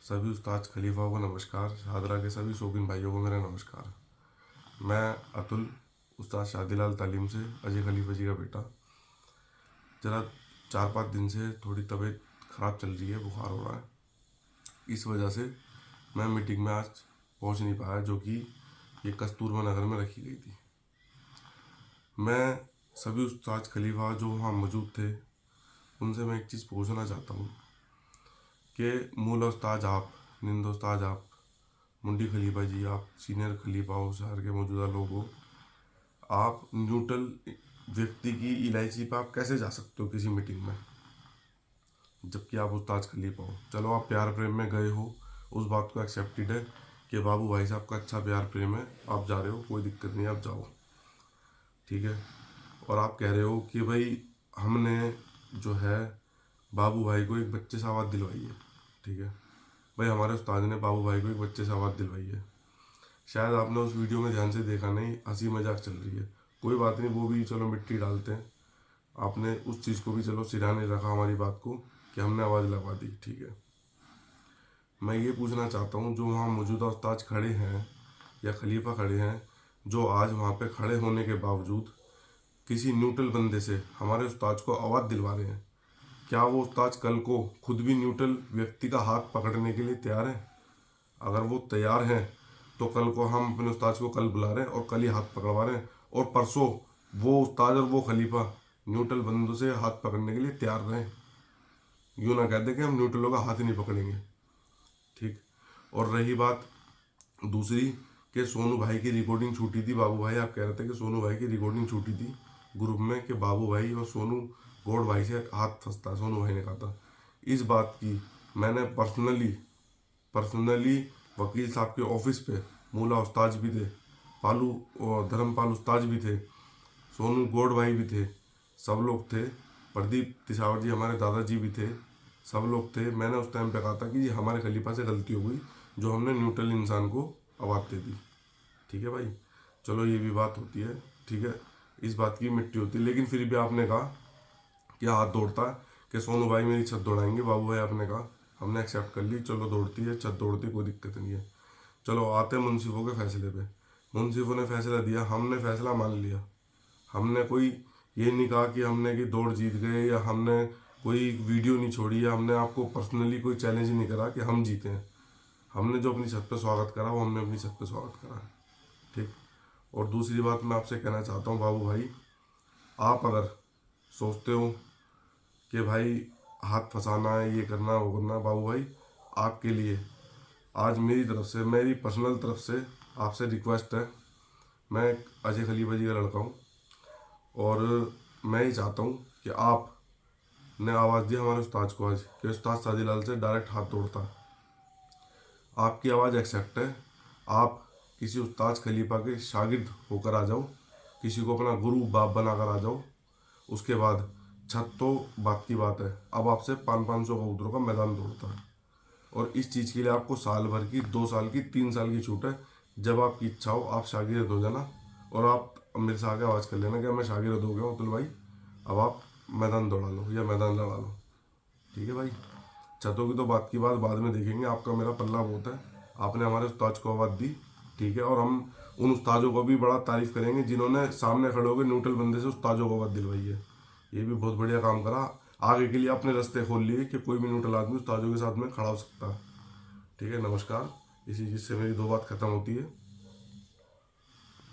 सभी उस्ताद खलीफा को नमस्कार। शाहदरा के सभी शौकीन भाइयों को मेरा नमस्कार। मैं अतुल, उस्ताद शादीलाल तालीम से अजय खलीफा जी का बेटा। ज़रा 4-5 दिन से थोड़ी तबीयत ख़राब चल रही है, बुखार हो रहा है। इस वजह से मैं मीटिंग में आज पहुंच नहीं पाया, जो कि ये कस्तूरबा नगर में रखी गई थी। मैं सभी उस्ताद खलीफा जो वहाँ मौजूद थे उनसे मैं एक चीज़ पूछना चाहता हूँ कि मूला उस्ताद आप, निंदा उस्ताद आप, मुंडी खलीफा जी आप, सीनियर खलीफा हो, शहर के मौजूदा लोग हो, आप न्यूट्रल व्यक्ति की इलायची पर आप कैसे जा सकते हो किसी मीटिंग में, जबकि आप उस्ताद खलीफा हो। चलो आप प्यार प्रेम में गए हो, उस बात को एक्सेप्टेड है कि बाबू भाई साहब का अच्छा प्यार प्रेम है, आप जा रहे हो, कोई दिक्कत नहीं, आप जाओ, ठीक है। और आप कह रहे हो कि भाई हमने जो है बाबू भाई को एक बच्चे से आवाज़ दिलवाई है, ठीक है। भाई हमारे उस्ताद ने बाबू भाई को एक बच्चे से आवाज़ दिलवाई है। शायद आपने उस वीडियो में ध्यान से देखा नहीं, हंसी मजाक चल रही है, कोई बात नहीं, वो भी चलो मिट्टी डालते हैं। आपने उस चीज़ को भी चलो सिराने रखा हमारी बात को कि हमने आवाज़ लगवा दी, ठीक है। मैं ये पूछना चाहता हूँ, जो वहाँ मौजूदा उस्ताद खड़े हैं या खलीफा खड़े हैं, जो आज वहाँ पे खड़े होने के बावजूद किसी न्यूट्रल बंदे से हमारे उस्ताद को आवाज़ दिलवा रहे हैं, क्या वो उस्ताद कल को खुद भी न्यूट्रल व्यक्ति का हाथ पकड़ने के लिए तैयार हैं? अगर वो तैयार हैं तो कल को हम अपने उस्ताद को कल बुला रहे हैं और कल ही हाथ पकड़वा रहे हैं, और परसों वो उस्ताद और वो खलीफा न्यूट्रल बंदों से हाथ पकड़ने के लिए तैयार रहें। यूँ ना कहते कि हम न्यूट्रलों का हाथ ही नहीं पकड़ेंगे, ठीक। और रही बात दूसरी कि सोनू भाई की रिकॉर्डिंग छूटी थी, बाबू भाई आप कह रहे थे कि सोनू भाई की रिकॉर्डिंग छूटी थी ग्रुप में कि बाबू भाई और सोनू गौड़ भाई से हाथ फंसता, सोनू भाई ने कहा था। इस बात की मैंने पर्सनली वकील साहब के ऑफिस पे, मूला उस्ताद भी थे, पालू और धर्मपाल उस्ताद भी थे, सोनू गौड़ भाई भी थे, सब लोग थे, प्रदीप तिसावर जी हमारे दादाजी भी थे, सब लोग थे। मैंने उस टाइम पे कहा था कि ये हमारे खलीफा से गलती हो गई जो हमने न्यूट्रल इंसान को आवाज़ दे दी, ठीक है भाई। चलो ये भी बात होती है, ठीक है, इस बात की मिट्टी होती है। लेकिन फिर भी आपने कहा कि हाथ दौड़ता है कि सोनू भाई मेरी छत दौड़ाएंगे, बाबू भाई आपने कहा, हमने एक्सेप्ट कर ली, चलो दौड़ती है, छत दौड़ती, कोई दिक्कत नहीं है। चलो आते हैं मुनसिफों के फैसले पे। मुनसिफों ने फैसला दिया, हमने फैसला मान लिया। हमने कोई ये नहीं कहा कि हमने कि दौड़ जीत गए, या हमने कोई वीडियो नहीं छोड़ी, या हमने आपको पर्सनली कोई चैलेंज नहीं करा कि हम जीते हैं। हमने जो अपनी छत पे स्वागत करा वो हमने अपनी छत पे स्वागत करा, ठीक। और दूसरी बात मैं आपसे कहना चाहता हूँ बाबू भाई, आप अगर सोचते हो कि भाई हाथ फंसाना है, ये करना वो करना, बाबू भाई आपके लिए आज मेरी तरफ से, मेरी पर्सनल तरफ से आपसे रिक्वेस्ट है। मैं अजय खलीफा जी का लड़का हूँ और मैं ये चाहता हूँ कि आपने आवाज़ दी हमारे उस्ताद को आज कि उस्ताद शादीलाल से डायरेक्ट हाथ तोड़ता। आपकी आवाज़ एक्सेप्ट है, आप किसी उस्ताद खलीफा के शागिर्द होकर आ जाओ, किसी को अपना गुरु बाप बनाकर आ जाओ। उसके बाद छत तो बात की बात है, अब आपसे 500-500 कबूतरों का मैदान तोड़ता है। और इस चीज़ के लिए आपको साल भर की, 2 साल की, 3 साल की छूट है। जब आपकी इच्छा हो आप शागिर्द हो जाना, और आप मेरे से आगे आवाज़ कर लेना कि मैं शागिर्द हो गया हूँ अतुल भाई, अब आप मैदान दौड़ा लो या मैदान लड़ा लो, ठीक है भाई। छतों की तो बात की बात बाद में देखेंगे, आपका मेरा पल्ला बहुत है। आपने हमारे उस्ताद को आवाज़ दी, ठीक है, और हम उन उस्तादों को भी बड़ा तारीफ़ करेंगे जिन्होंने सामने खड़े होकर न्यूट्रल बंदे से उस्तादों को आवाज़ दिलवाई है। ये भी बहुत बढ़िया काम करा। आगे के लिए अपने रास्ते खोल लिए कि कोई भी न्यूट्रल आदमी उस्तादों के साथ में खड़ा हो सकता है, ठीक है। नमस्कार। इसी चीज़ से मेरी 2 बात खत्म होती है।